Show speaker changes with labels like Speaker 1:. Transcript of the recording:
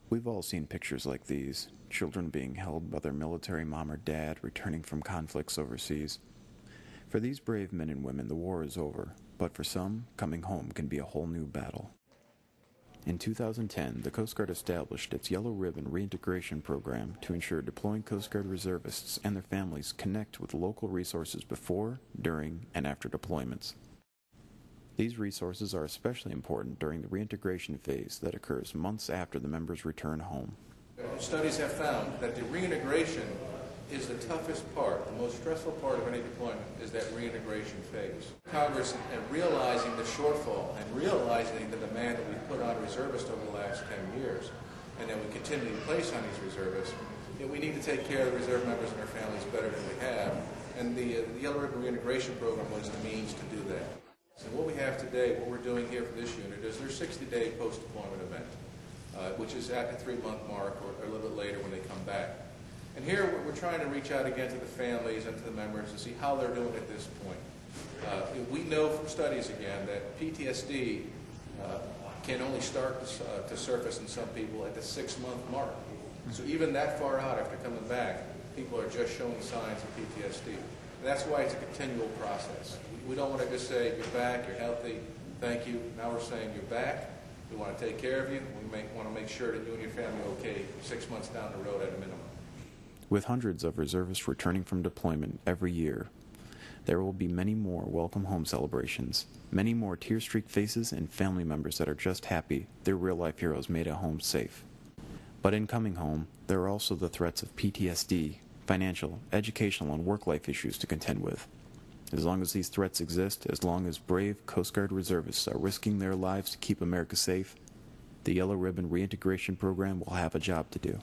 Speaker 1: We've all seen pictures like these, children being held by their military mom or dad returning from conflicts overseas. For these brave men and women, the war is over, but for some, coming home can be a whole new battle. In 2010, the Coast Guard established its Yellow Ribbon Reintegration Program to ensure deploying Coast Guard reservists and their families connect with local resources before, during, and after deployments. These resources are especially important during the reintegration phase that occurs months after the members return home.
Speaker 2: Studies have found that the reintegration is the toughest part, the most stressful part of any deployment is that reintegration phase. Congress, and realizing the shortfall and realizing the demand that we put on reservists over the last 10 years, and that we continually place on these reservists, we need to take care of the reserve members and their families better than we have. And the Yellow Ribbon Reintegration Program was the means to do that. So what we have today, what we're doing here for this unit, is their 60-day post-deployment event, which is at the 3-month mark or a little bit later when they come back. And here we're trying to reach out again to the families and to the members to see how they're doing at this point. We know from studies again that PTSD can only start to surface in some people at the 6-month mark. So even that far out after coming back, people are just showing signs of PTSD. And that's why it's a continual process. We don't want to just say, you're back, you're healthy, thank you. Now we're saying you're back, we want to take care of you, we want to make sure that you and your family are okay 6 months down the road at a minimum.
Speaker 1: With hundreds of reservists returning from deployment every year, there will be many more welcome home celebrations, many more tear-streaked faces and family members that are just happy their real-life heroes made it home safe. But in coming home, there are also the threats of PTSD, financial, educational, and work-life issues to contend with. As long as these threats exist, as long as brave Coast Guard reservists are risking their lives to keep America safe, the Yellow Ribbon Reintegration Program will have a job to do.